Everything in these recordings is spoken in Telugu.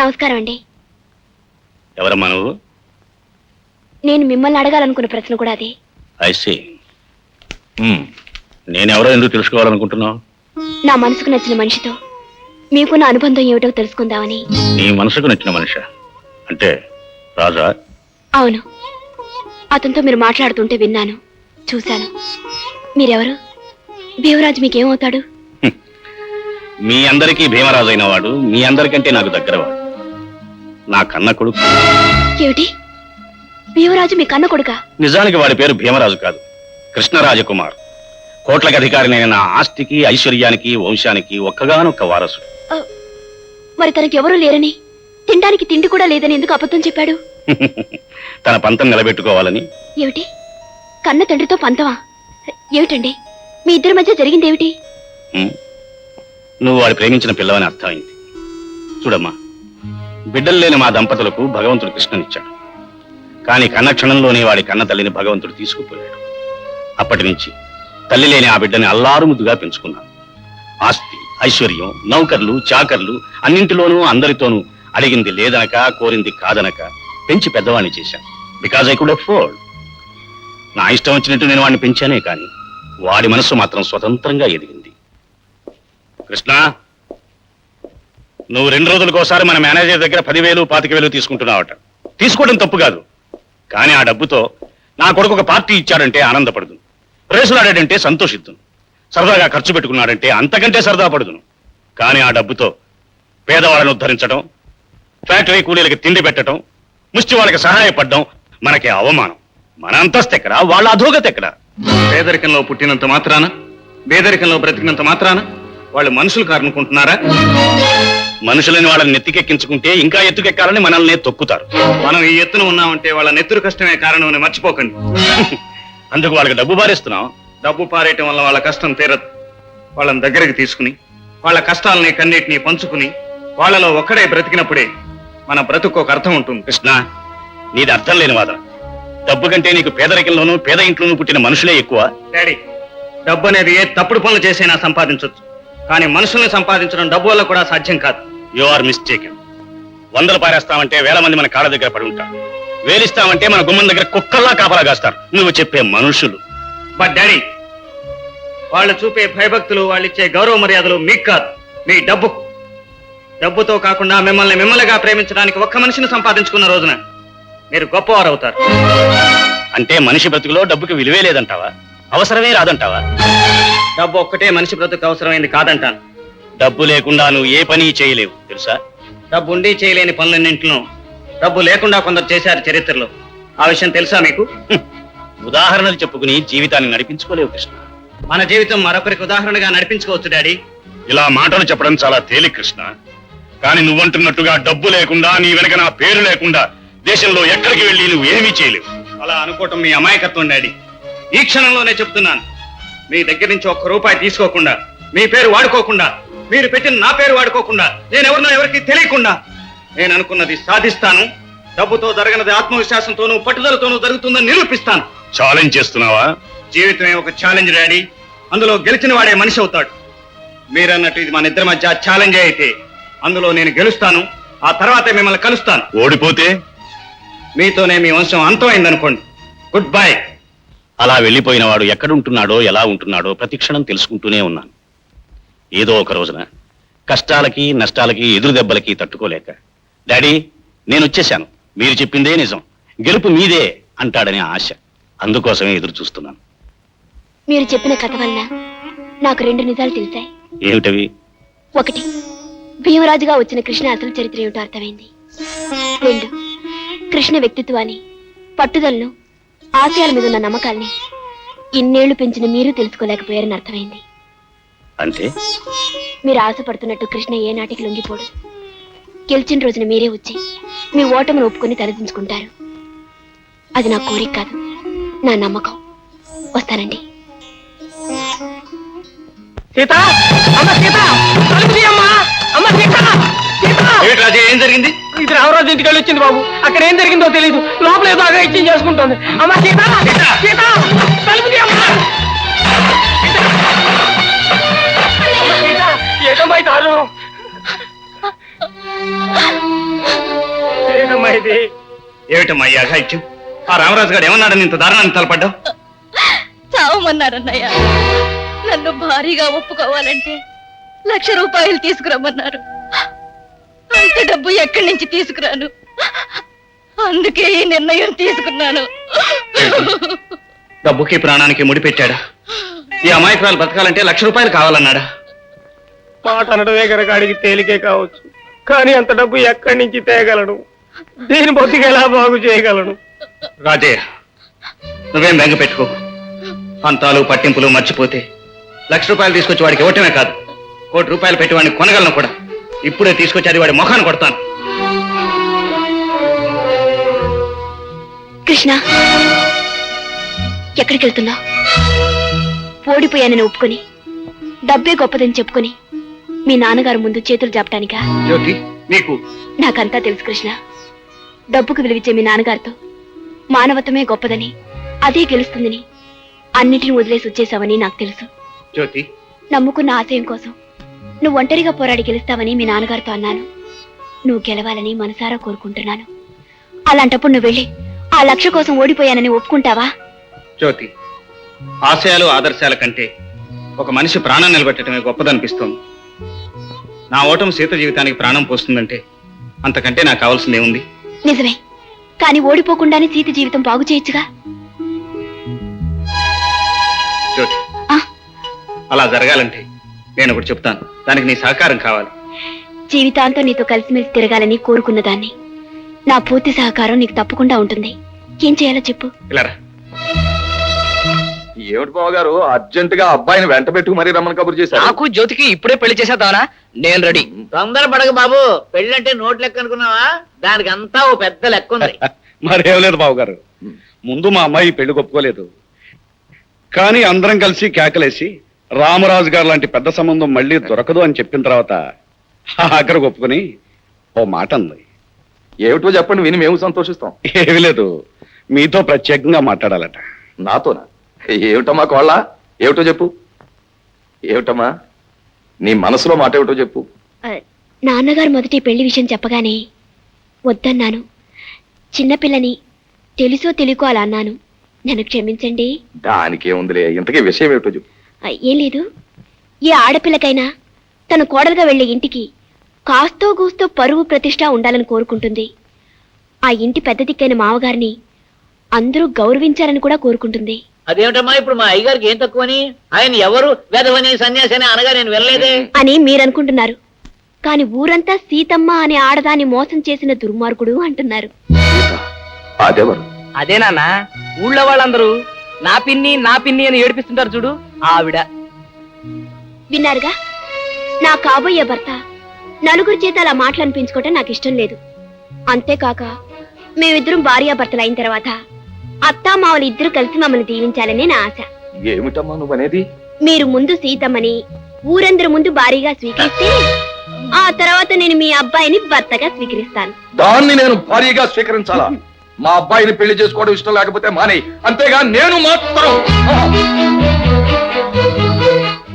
నమస్కారం అండి. ఎవరమ్మా నువ్వు? నేను మిమ్మల్ని అడగాలనుకున్న ప్రశ్న కూడా అదే. ఐసీ. నేనెవరో ఎందుకు తెలుసుకోవాలనుకుంటున్నావు? నా మనసుకు నచ్చిన మనిషితో మీకున్న అనుబంధం ఏమిటో తెలుసుకుందామని. నీ మనసుకు నచ్చిన మనిషి అంటే రాజా? అవును, అతనితో మీరు మాట్లాడుతుంటే విన్నాను, చూశాను. మీరెవరు? భీమరాజు మీకేమవుతాడు? మీ అందరికీ భీమరాజు అయిన వాడు మీ అందరికంటే నాకు దగ్గరవాడు. నా కన్న కొడుకు. ఏమిటి, భీమరాజు మీ కన్న కొడుకా? నిజానికి వాడి పేరు భీమరాజు కాదు, కృష్ణరాజకుమార్. కోట్లకు అధికారినైన నా ఆస్తికి, ఐశ్వర్యానికి, వంశానికి ఒక్కగానొక్క వారసుడు. మరి తనకి ఎవరూ లేరని, తినడానికి తిండి కూడా లేదని ఎందుకు అబద్ధం చెప్పాడు? తన పంతం నిలబెట్టుకోవాలని. ఏమిటి, కన్న తండ్రితో పంతమా? ఏమిటండి మీ ఇద్దరి మధ్య జరిగిందేమిటి? నువ్వు వాడు ప్రేమించిన పిల్లవని అర్థమైంది. చూడమ్మా, బిడ్డలు లేని మా దంపతులకు భగవంతుడు కృష్ణనిచ్చాడు. కానీ కన్న క్షణంలోనే వాడి కన్న తల్లిని భగవంతుడు తీసుకుపోయాడు. అప్పటి నుంచి తల్లి లేని ఆ బిడ్డని అల్లారు ముద్దుగా పెంచుకున్నాను. ఆస్తి, ఐశ్వర్యం, నౌకర్లు, చాకర్లు అన్నింటిలోనూ అందరితోనూ అడిగింది లేదనక, కోరింది కాదనక పెంచి పెద్దవాణ్ణి చేశాను. Because I could afford. నా ఇష్టం వచ్చినట్టు నేను వాడిని పెంచానే కానీ వాడి మనసు మాత్రం స్వతంత్రంగా ఎదిగింది. కృష్ణ, నువ్వు 2 రోజులకోసారి మన మేనేజర్ దగ్గర 10,000, 25,000 తీసుకుంటున్నావట. తీసుకోవడం తప్పు కాదు, కానీ ఆ డబ్బుతో నా కొడుకు ఒక పార్టీ ఇచ్చాడంటే ఆనందపడుదును, రేసులాడాడంటే సంతోషిద్దును, సరదాగా ఖర్చు పెట్టుకున్నాడంటే అంతకంటే సరదా పడుదును. కానీ ఆ డబ్బుతో పేదవాళ్ళను ఉద్ధరించడం, ఫ్యాక్టరీ కూలీలకి తిండి పెట్టడం, ముష్టి వాళ్ళకి సహాయపడడం మనకి అవమానం. మన అంతస్తు ఎక్కడ, వాళ్ళ అధోగతి ఎక్కడ? పేదరికంలో పుట్టినంత మాత్రాన, పేదరికంలో బ్రతికినంత మాత్రాన వాళ్ళు మనుషులు కారనుకుంటున్నారా? మనుషులని వాళ్ళని నెత్తికెక్కించుకుంటే ఇంకా ఎత్తుకెక్కాలని మనల్ని తొక్కుతారు. మనం ఈ ఎత్తున ఉన్నామంటే వాళ్ళ నెత్తురు కష్టమే కారణం అని మర్చిపోకండి. అందుకు వాళ్ళకి డబ్బు పారేస్తున్నాం. డబ్బు పారేయటం వల్ల వాళ్ళ కష్టం తీరదు. వాళ్ళని దగ్గరికి తీసుకుని వాళ్ళ కష్టాలని కన్నీటిని పంచుకుని వాళ్ళలో ఒక్కడే బ్రతికినప్పుడే మన బ్రతుకు ఒక అర్థం ఉంటుంది. కృష్ణ, నీది అర్థం లేని వాదన. డబ్బు కంటే నీకు పేదరికంలోనూ పేద ఇంట్లోనూ పుట్టిన మనుషులే ఎక్కువ. డాడీ, డబ్బు అనేది ఏ తప్పుడు పనులు చేసైనా సంపాదించవచ్చు, కానీ మనుషుల్ని సంపాదించడం డబ్బు వల్ల కూడా సాధ్యం కాదు. You are mistaken. 100 పారేస్తామంటే 1000 మంది మన కాళ్ళ దగ్గర పడి ఉంటారు. వేలిస్తామంటే మన గుమ్మం దగ్గర కుక్కల్లా కాపలా కాస్తారు నువ్వు చెప్పే మనుషులు. బట్ డాడీ, వాళ్ళు చూపే భయభక్తులు, వాళ్ళు ఇచ్చే గౌరవ మర్యాదలు మీకు కాదు, మీ డబ్బుకు. డబ్బుతో కాకుండా మిమ్మల్నిగా ప్రేమించడానికి ఒక్క మనిషిని సంపాదించుకున్న రోజున మీరు గొప్పవారు అవుతారు. అంటే మనిషి బ్రతుకులో డబ్బుకి విలువే లేదంటావా? అవసరమే రాదంటావా? డబ్బు ఒక్కటే మనిషి బ్రతుకు అవసరమైంది కాదంటాను. డబ్బు లేకుండా నువ్వు ఏ పని చేయలేవు తెలుసా? డబ్బు ఉండి చేయలేని పనులన్నింటిలో డబ్బు లేకుండా కొందరు చేశారు చరిత్రలో. ఆ విషయం తెలుసా మీకు? ఉదాహరణలు చెప్పుకుని జీవితాన్ని నడిపించుకోలేవు కృష్ణ. మన జీవితం మరొకరికి ఉదాహరణగా నడిపించుకోవచ్చు డాడీ. ఇలా మాటలు చెప్పడం చాలా తేలిక కృష్ణ, కానీ నువ్వంటున్నట్టుగా డబ్బు లేకుండా, నీ వెనక నా పేరు లేకుండా దేశంలో ఎక్కడికి వెళ్ళి నువ్వు ఏమీ చేయలేవు. అలా అనుకోవటం మీ అమాయకత్వం డాడీ. ఈ క్షణంలోనే చెప్తున్నాను, మీ దగ్గర నుంచి ₹1 తీసుకోకుండా, మీ పేరు వాడుకోకుండా, మీరు పెట్టిన నా పేరు వాడుకోకుండా, నేనెవరినో ఎవరికి తెలియకుండా నేను అనుకున్నది సాధిస్తాను. డబ్బుతో జరగనది ఆత్మవిశ్వాసంతోనూ పట్టుదలతోనూ జరుగుతుందని నిరూపిస్తాను. ఛాలెంజ్ చేస్తున్నావా? జీవితమే ఒక ఛాలెంజ్ డాడీ, అందులో గెలిచిన వాడే మనిషి అవుతాడు. మీరన్నట్టు ఇది మన ఇద్దరి మధ్య ఛాలెంజ్ అయితే అందులో నేను గెలుస్తాను, ఆ తర్వాతే మిమ్మల్ని కలుస్తాను. ఓడిపోతే మీతోనే మీ వంశం అంతమైందనుకోండి. Good bye. అలా వెళ్ళిపోయిన వాడు ఎక్కడుంటున్నాడో, ఎలా ఉంటున్నాడో ప్రతి క్షణం తెలుసుకుంటూనే ఉన్నాను. ఏదో ఒక రోజున కష్టాలకి, నష్టాలకి, ఎదురు దెబ్బలకి తట్టుకోలేక, డాడీ నేను వచ్చేశాను, మీరు చెప్పిందే నిజం, గెలుపు మీదే అంటాడనే ఆశ. అందుకోసమే ఎదురు చూస్తున్నాను. మీరు చెప్పిన కథ వల్ల నాకు 2 నిజాలు తెలిసాయి. ఏమిటవి? 1, భీమరాజుగా వచ్చిన కృష్ణ అసలు చరిత్ర ఏమిటో అర్థమైంది. 2, కృష్ణ వ్యక్తిత్వాన్ని, పట్టుదలను, ఆశయాల మీద ఉన్న నమ్మకాల్ని ఇన్నేళ్లు పెంచిన మీరు తెలుసుకోలేకపోయారని అర్థమైంది. అంటే మీరు ఆశపడుతున్నట్టు కృష్ణ ఏ నాటికి లొంగిపోడు. గెలిచిన రోజున మీరే వచ్చి మీ ఓటమిని ఒప్పుకొని తలదించుకుంటారు. అది నా కోరిక కాదు, నా నమ్మకం. వస్తానండి. సీత, అమ్మ సీత, అమ్మ సీత, ఏం జరిగింది? ఇది రామరాజు ఇంటికి వెళ్ళి వచ్చింది బాబు. అక్కడ ఏం జరిగిందో తెలియదు, లోపల ఏదో అగా ఇచ్చి చేసుకుంటుంది. అమ్మ సీత, సీత, తలుపు తీయమ్మా. ఏటమ్మాయి దారుణం. ఇది? ఏమిటమ్మా ఈ అఘాయిత్యం? ఆ రామరాజు గారు ఏమన్నాడని ఇంత దారుణాన్ని తలపడ్డావు? చావమన్నారన్నయ్య. నన్ను భారీగా ఒప్పుకోవాలంటే 1,00,000 రూపాయలు తీసుకురమ్మన్నారు. అంత డబ్బు ఎక్కడి నుంచి తీసుకురాను? అందుకే ఈ నిర్ణయం తీసుకున్నాను. డబ్బుకి ప్రాణానికి ముడిపెట్టాడా? ఈ అమాయకురాలు బతకాలంటే 1,00,000 రూపాయలు కావాలన్నాడా? మాట అనడమే కనుక అడిగి తేలికే కావచ్చు, కానీ అంత డబ్బు ఎక్కడి నుంచి తేగలను? దీని బతికి ఎలా బాగు చేయగలను? రాజయ్య, నువ్వేం బెంగ పెట్టుకో. అంతాలు పట్టింపులు మర్చిపోతే 1,00,000 రూపాయలు తీసుకొచ్చి వాడికి ఇవ్వటమే కాదు, 1,00,00,000 రూపాయలు పెట్టి వాడిని కొనగలను కూడా. ఇప్పుడే తీసుకొచ్చి అది వాడి మొఖాన్ని కొడతాను. కృష్ణ, ఎక్కడికి వెళ్తున్నా? ఓడిపోయానని ఒప్పుకొని డబ్బే గొప్పదని చెప్పుకొని మీ నాన్నగారు ముందు చేతులు జాపటానికా? జ్యోతి, నీకు నాకంతా తెలుసు కృష్ణ. డబ్బుకు విలువిచ్చే మీ నాన్నగారితో మానవత్వమే గొప్పదని, అదే గెలుస్తుందని అన్నిటిని వదిలేసి వచ్చేసావని నాకు తెలుసు. జ్యోతి, నమ్ముకున్న ఆశయం కోసం నువ్వు ఒంటరిగా పోరాడి గెలుస్తావని మీ నాన్నగారితో అన్నాను. నువ్వు గెలవాలని మనసారా కోరుకుంటున్నాను. అలాంటప్పుడు నువ్వు వెళ్ళి ఆ 1,00,000 కోసం ఓడిపోయానని ఒప్పుకుంటావా? జ్యోతి, ఆశయాలు ఆదర్శాల కంటే ఒక మనిషి ప్రాణం నిలబెట్టడమే గొప్పదనిపిస్తోంది. నా ఓటమి సీత జీవితానికి ప్రాణం పోస్తుందంటే అంతకంటే నాకు కావాల్సిందేముంది? నిజమే, కానీ ఓడిపోకుండానే సీత జీవితం బాగు చేయొచ్చుగా. జ్యోతి, ఆ, అలా జరగాలంటే నేను ఒకటి చెప్తాను, దానికి నీ సహకారం కావాలి. జీవితాంతం నీతో కలిసిమెలిసి తిరగాలని కోరుకున్నదాన్ని. నా పూర్తి సహకారం నీకు తప్పకుండా ఉంటుంది. ఏం చేయాలో చెప్పు. ఇలా రా. ఏమిటి బావ గారు అర్జెంట్ గా అబ్బాయిని వెంట పెట్టుకు మరీ రమ్మని కబురు చేశారు. నాకు జ్యోతికి ఇప్పుడే పెళ్లి చేసేద్దామనా? నేను రెడీ. తొందర పడక బాబు, పెళ్ళంటే నోట్ లెక్క అనుకున్నావా? దానికి అంతా ఓ పెద్ద లెక్క ఉంది. మరేం లేదు బాబు గారు, ముందు మా అమ్మాయి పెళ్లి ఒప్పుకోలేదు, కానీ అందరం కలిసి కేకలేసి రామరాజు గారు లాంటి పెద్ద సంబంధం మళ్ళీ దొరకదు అని చెప్పిన తర్వాత ఆఖరికి ఒప్పుకొని ఓ మాట అంది. ఏమిటో చెప్పండి, విని మేము సంతోషిస్తాం. ఏమీ లేదు, మీతో ప్రత్యేకంగా మాట్లాడాలట. నాతోనా? ఏమిటమ్మా కోళ్ళ, ఏమిటో చెప్పు. ఏమిటమ్మా నీ మనసులో మాట ఏమిటో చెప్పు. నాన్నగారు మొదటి పెళ్లి విషయం చెప్పగానే వద్దన్నాను. చిన్నపిల్లని తెలుసో తెలియకో అలా అన్నాను. నన్ను క్షమించండి. దానికేముందిలే, ఇంతకీ విషయం ఏమిటో చెప్పు. ఏం లేదు, ఏ ఆడపిల్లకైనా తన కోడలుగా వెళ్లే ఇంటికి కాస్తో గూస్తో పరువు ప్రతిష్ట ఉండాలని కోరుకుంటుంది. ఆ ఇంటి పెద్ద దిక్కైన మావగారిని అందరూ గౌరవించాలని కూడా కోరుకుంటుంది. అదేమిటమ్మా ఇప్పుడు మా అయ్యగారికి ఏం తక్కువని? ఆయన ఎవరు వెధవని సన్యాసి అని అనగా నేను వెళ్ళలేదే అని మీరనుకుంటున్నారు, కాని ఊరంతా సీతమ్మ అనే ఆడదాన్ని మోసం చేసిన దుర్మార్గుడు అంటున్నారు. అదెవరు? అదే నాన్న, ఊళ్ళో వాళ్ళందరూ నా పిన్ని అని ఏడిపిస్తుంటారు చూడు, ఆవిడ. విన్నారుగా, నా కాబోయే భర్త నలుగురి చేత అలా మాటలనిపించుకోవటం నాకు ఇష్టం లేదు. అంతేకాక మేమిద్దరం భార్యాభర్తలు అయిన తర్వాత అత్తామావలు ఇద్దరు కలిసి మమ్మల్ని దీవించాలని నా ఆశ. ఏమిటమ్మా నువ్వనేది? మీరు ముందు సీతమ్మని ఊరందరి ముందు భారీగా స్వీకరిస్తే ఆ తర్వాత నేను మీ అబ్బాయిని భర్తగా స్వీకరిస్తాను. దాన్ని నేను భారీగా స్వీకరించాలా? మా అబ్బాయిని పెళ్లి చేసుకోవడం ఇష్టం లేకపోతే మానే, అంతేగా నేను మాత్రం.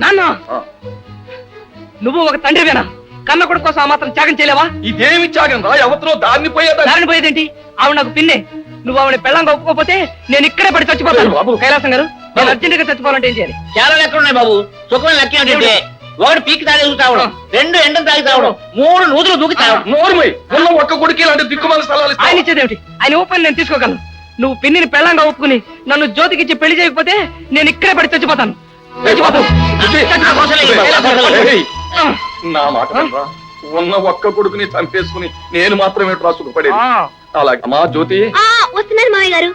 నాన్న, నువ్వు ఒక తండ్రివేనా? కన్న కొడుకు కోసం ఆ మాత్రం త్యాగం చేయలేవా? ఇదేమి త్యాగం రా, ఎవరితో దాన్ని పోయేదా? దారిని పోయేదేంటి? ఆవిడ నాకు పిన్నే. నువ్వు ఆవిడ పెళ్ళంగా ఒప్పుకోపోతే నేను ఇక్కడే పడి చచ్చిపోతాను. బాబు. కైలాసం గారు, నేను అర్జెంట్ గా చచ్చిపోవాలంటే ఏం చేయాలి? చాలా లెక్కలు ఉన్నాయి బాబు. సుఖమైన లెక్క ఏంటంటే ఒకటి పీకి తాగి తాగడం, 2 ఎండలు తాగి తాగడం, 3 నూతులు దూకి తాగడం. నోరుమై ఉన్న ఒక్క కొడుకు ఇలాంటి దిక్కుమాల స్థలాలు ఇస్తావా? ఆయన ఇచ్చేదేమిటి? ఆయన ఓపెన్ నేను తీసుకోగలను. నువ్వు పిన్నిని పెళ్ళంగా ఒప్పుకుని నన్ను జ్యోతికిచ్చి పెళ్లి చేయకపోతే నేను ఇక్కడే పడి చచ్చిపోతాను. చచ్చిపోతాను. ఏయ్, నా మాట వినరా? ఉన్న ఒక్క కొడుకుని చంపేసుకుని నేను మాత్రమే సుఖపడేది. అలాగే అమ్మా జ్యోతి, వస్తున్నారు మామయ్య గారు.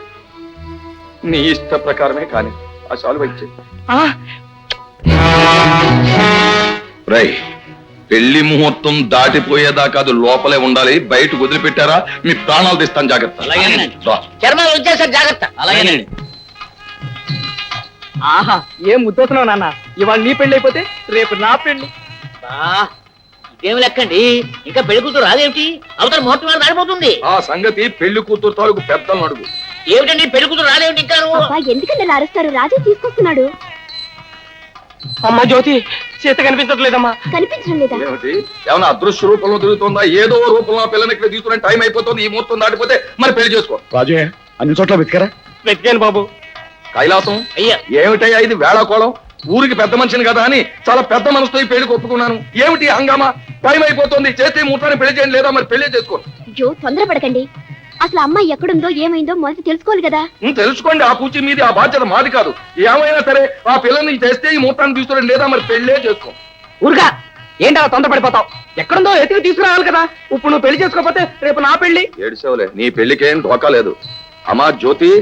నీ ఇష్ట ప్రకారమే కానీ ఆ చాలు వచ్చి రై. పెళ్లి ముహూర్తం దాటిపోయేదాకా అది లోపలే ఉండాలి. బయటకు వదిలిపెట్టారా మీ ప్రాణాలు తీస్తాను, జాగ్రత్త. అలాగేనండి. రా. చర్మాలు వచ్చేసారు, జాగ్రత్త. అలాగేనండి. ఆహా, ఏం ముద్దవుతున్నావు నాన్న. ఇవాళ నీ పెళ్లి అయిపోతే రేపు నా పెళ్లి. ఇదేమి లెక్కండి, ఇంకా పెళ్లి కూతురు రాదేమిటి? అవతల ముహూర్తం మీద దాడిపోతుంది. ఆ సంగతి పెళ్లి కూతురు తాలూకు పెద్దలను అడుగు. ఏమిటండి పెళ్లి కూతురు రాదేమిటి ఇంకా? ఎందుకంటే అరుస్తారు? రాజు తీసుకొస్తున్నాడు. అమ్మ జ్యోతి, చేత కనిపించట్లేదమ్మా. కనిపించడం లేదా? ఏమిటి ఏమన్నా అదృశ్య రూపంలో తిరుగుతుందా? ఏదో రూపంలో ఆ పిల్లని ఇక్కడ తీసుకునే టైం అయిపోతుంది. ఈ ముహూర్తం దాటిపోతే మరి పెళ్లి చేసుకో. రాజయ్య అన్ని చోట్ల వెతికారా? వెతికాను బాబు. కైలాసం అయ్యా ఏమిటయ్యా ఇది వేళాకోళం? ఊరికి పెద్ద మనిషిని కదా అని చాలా పెద్ద మనసుతో ఈ పెళ్లికి ఒప్పుకున్నాను. ఏమిటి హంగామా? టైం అయిపోతుంది. చేస్తే ఈ ముహూర్తాన్ని పెళ్లి చేయండి, లేదా మరి పెళ్లి చేసుకో. జో తొందరపడకండి. అసలు అమ్మాయి ఎక్కడుందో ఏమైందో మొదటి తెలుసుకోవాలి కదా. తెలుసుకోండి. ఆ పూచి మీది, ఆ బాధ్యత మాది కాదు. ఏమైనా సరే ఆ పిల్లని చేస్తే ఈ ముహూర్తాన్ని తీసుకురండి, లేదా మరి పెళ్లే చేసుకో. ఊరుగా ఏంటి అలా తొందరపడిపోతావు? ఎక్కడుందో ఎతికి తీసుకురావాలి కదా. ఇప్పుడు నువ్వు పెళ్లి చేసుకోకపోతే రేపు నా పెళ్లి. ఏడ్చేవలే, నీ పెళ్లికేం ఢోకా లేదు. అమ్మా జ్యోతి,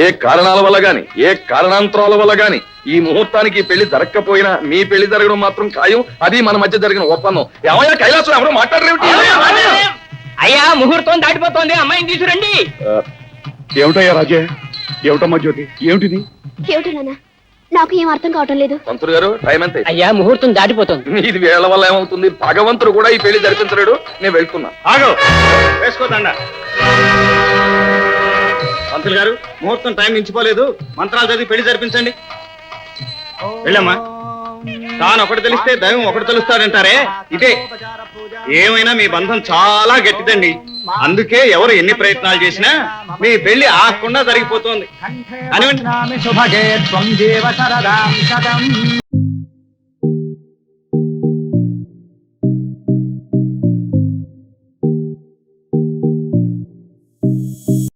ఏ కారణాల వల్ల గాని, ఏ కారణాంతరాల వల్ల గాని ఈ ముహూర్తానికి ఈ పెళ్లి జరగకపోయినా మీ పెళ్లి జరగడం మాత్రం ఖాయం. అది మన మధ్య జరిగిన ఒప్పందం. ఏమయ్యా కైలాసం, ఎవరో మాట్లాడరేమిటి? అయ్యా ముహూర్తం దాటిపోతోంది, అమ్మాయిని తీసుకురండి. ఏమిటయ్యా రాజయ్య? ఏమిటమ్మా జ్యోతి? ఏమిటిది? ఏమిటి నాన్న, నాకు ఏం అర్థం కావటం లేదు. పంతులు గారు టైం ఎంత? అయ్యా ముహూర్తం దాటిపోతుంది. ఇది వేళ్ల వల్ల ఏమవుతుంది? భగవంతుడు కూడా ఈ పెళ్లి జరిపించలేడు. నేను వెళ్తున్నా. ఆగో, వేసుకోదండ. పంతులు గారు, ముహూర్తం టైం మించిపోలేదు. మంత్రాలు చదివి పెళ్లి జరిపించండి. వెళ్ళమ్మా. తాను ఒకటి తెలిస్తే దైవం ఒకటి తెలుస్తాడంటారే, ఇదే. ఏమైనా మీ బంధం చాలా గట్టిదండి. అందుకే ఎవరు ఎన్ని ప్రయత్నాలు చేసినా మీ పెళ్లి ఆగకుండా జరిగిపోతుంది. అని